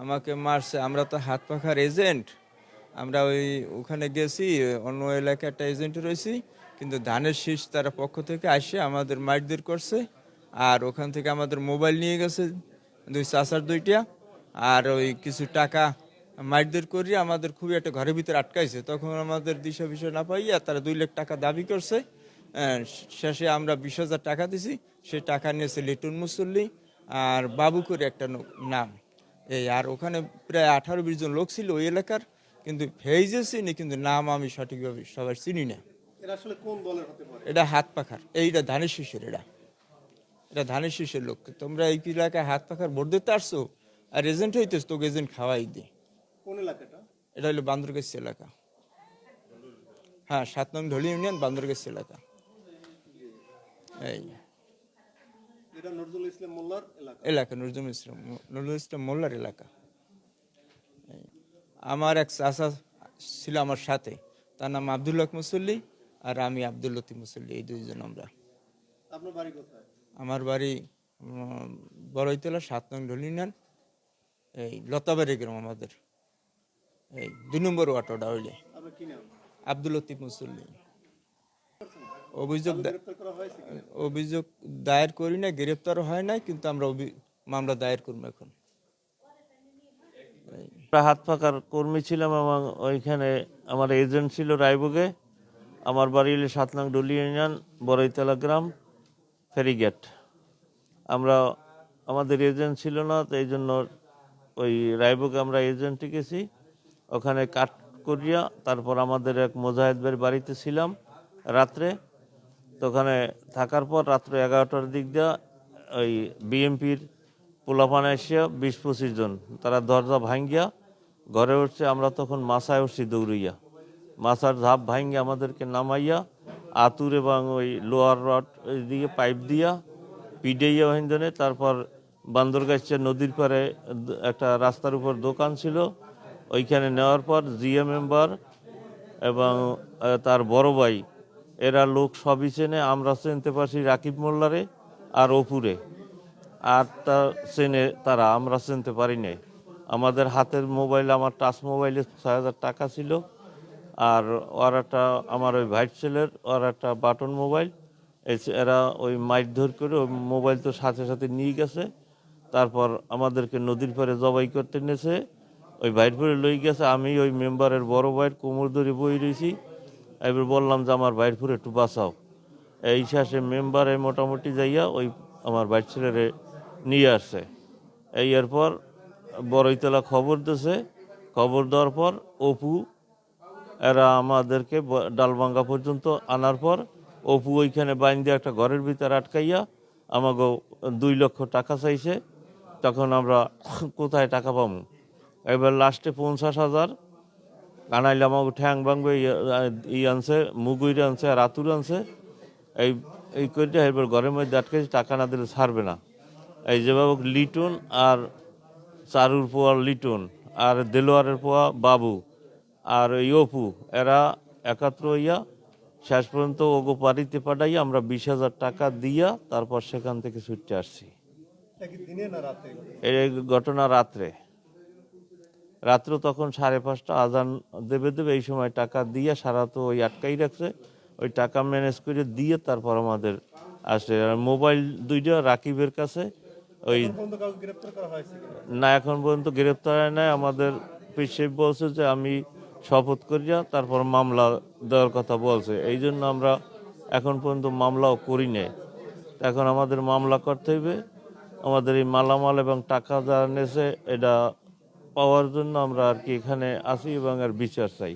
আমাকে মারছে। আমরা তো হাত পাখার এজেন্ট, আমরা ওখানে গেছি, অন্য এলাকায় একটা এজেন্ট রয়েছি, কিন্তু ধানের শীষ তারা পক্ষ থেকে আসে আমাদের মারধর করছে। আর ওখান থেকে আমাদের মোবাইল নিয়ে গেছে, দুই চাচার দুইটা, আর কিছু টাকা মারধর করিয়ে আমাদের খুবই একটা ঘরের ভিতরে আটকাইছে। তখন আমাদের দিশা বিষয় না পাইয়া তারা 2 লাখ টাকা দাবি করছে। শেষে আমরা 20,000 টাকা দিছি। সেই টাকা নিয়েছে লিটন মুসল্লি আর বাবু করে একটা নাম। আর ওখানে প্রায় 18-20 জন লোক ছিল ওই এলাকার, কিন্তু ফেইজে চিনি, কিন্তু নাম আমি সঠিকভাবে সবাই চিনি না। এরা আসলে কোন দলের হতে পারে? এটা হাত পাখার, এইটা ধানের শীষের, এটা ধানের শীষের লোক। তোমরা এই এলাকায় হাত পাখার ভোট দিতে আসছো আর এজেন্ট হইতেছ, তোকে এজেন্ট খাওয়াই দি। কোন এলাকাটা? এটা হলো বান্দরগাছ এলাকা। হ্যাঁ, 7 নং ঢলি ইউনিয়ন, বান্দরগাছ এলাকা। এই এটা নজরুল ইসলাম মোল্লার এলাকা। এলাকা নজরুল ইসলাম মোল্লার এলাকা। আমার এক চাচা ছিল আমার সাথে, তার নাম আব্দুল হক মুসল্লি, আর আমি আব্দুল লতিফ মুসল্লি, এই দুইজন আমরা। আপনার বাড়ি কোথায়? আমার বাড়ি বড়ইতলা, 7 নং ঢলি ইউনিয়ন, এই লতাবাড়ি গ্রাম আমাদের, এই 2 নম্বর ওয়ার্ডটা হইলে। আপনার কি নাম? আব্দুল লতিফ মুসল্লি। অভিযোগ গ্রেফতার করা হয়েছে কিনা? অভিযোগ দায়ের করি না, গ্রেপ্তার হয় নাই, কিন্তু আমরা মামলা দায়ের করবো এখন। হাত পাকার কর্মী ছিলাম এবং ওইখানে আমার এজেন্ট ছিল রায়পুরে। আমার বাড়ি হলো 7 নং ডলি ইউনিয়ন, বড়ইতলা গ্রাম, ফেরিগেট। আমরা আমাদের এজেন্ট ছিল না, তো এই জন্য ওই রায়পুরে আমরা এজেন্টে গেছি। ওখানে কাট করিয়া তারপর আমাদের এক মোজাহেদ ভাইয়ের বাড়িতে ছিলাম রাত্রে। তো ওখানে থাকার পর রাত্রে 11টার দিক দিয়ে ওই বিএমপির পোলাপানে এসে 20-25 জন তারা দরজা ভাঙ্গিয়া ঘরে উঠছে। আমরা তখন মাছায় উঠছি দৌড়িয়া, মাছার ঝাপ ভাঙ্গিয়া আমাদেরকে নামাইয়া আতুর এবং ওই লোয়ার রড দিয়ে পাইপ দিয়া পিডাইয়া ওইখানে, তারপর বান্দরগাছিয়া নদীর পারে একটা রাস্তার উপর দোকান ছিল, ওইখানে নেওয়ার পর জিএ মেম্বার এবং তার বড় ভাই, এরা লোক সবই চেনে। আমরা চিনতে পারছি রাকিব মোল্লারে আর অপুরে, আর তার চেনে তারা, আমরা চিনতে পারি নাই। আমাদের হাতের মোবাইল, আমার টাচ মোবাইলে 6,000 টাকা ছিল, আর ওর একটা, আমার ওই ভাইট ছেলের ওর একটা বাটন মোবাইল। এরা ওই মারধর করে ওই মোবাইল তো সাথে সাথে নিয়ে গেছে। তারপর আমাদেরকে নদীর পাড়ে জবাই করতে নিয়েছে, ওই ভাইট পরে লই গেছে। আমি ওই মেম্বারের বড় ভাইয়ের কোমর ধরে বই রয়েছি, এবার বললাম যে আমার ভাইট পরে একটু বাঁচাও। এই শেষে মেম্বারে মোটামুটি যাইয়া ওই আমার ভাইট ছেলেরে নিয়ে আসছে। এই এরপর বড়ইতলা খবর দিয়েছে, খবর দেওয়ার পর অপু এরা আমাদেরকে ডালভাঙ্গা পর্যন্ত আনার পর অপু ওইখানে বাইন্দে একটা ঘরের ভিতরে আটকাইয়া আমাকে 2 লক্ষ টাকা চাইছে। তখন আমরা কোথায় টাকা পাবো, এবার লাস্টে 50,000 আনাইলে আমাকে ঠ্যাং ভাঙবে ই আনছে, মুগুইরে আনছে আর আতুর আনছে। এই এই করে এবার ঘরের মধ্যে আটকেছে, টাকা না দিলে ছাড়বে না। এই যেভাবে লিটন আর চারুর পোয়া লিটন আর দেলোয়ারের পোয়া বাবু আর এই অপু, এরা একাত্র হইয়া শেষ পর্যন্ত ওগো বাড়িতে পাঠাইয়া আমরা 20,000 টাকা দিয়া তারপর সেখান থেকে ছুটতে আসছি। এই ঘটনা রাত্রে তখন 5:30 আজান দেবে এই সময় টাকা দিয়া সারা তো ওই আটকাই রাখছে। ওই টাকা ম্যানেজ করে দিয়ে তারপর আমাদের আসে। মোবাইল 2টা রাকিবের কাছে। ওই না, এখন পর্যন্ত গ্রেপ্তার হয় নাই। আমাদের পিসিব বলছে যে আমি শপথ করিয়া তারপর মামলা দেওয়ার কথা বলছে, এই জন্য আমরা এখন পর্যন্ত মামলাও করি নাই। এখন আমাদের মামলা করতে হইবে। আমাদের এই মালামাল এবং টাকা যারা নেছে এটা পাওয়ার জন্য আমরা আর কি এখানে আসি এবং আর বিচার চাই।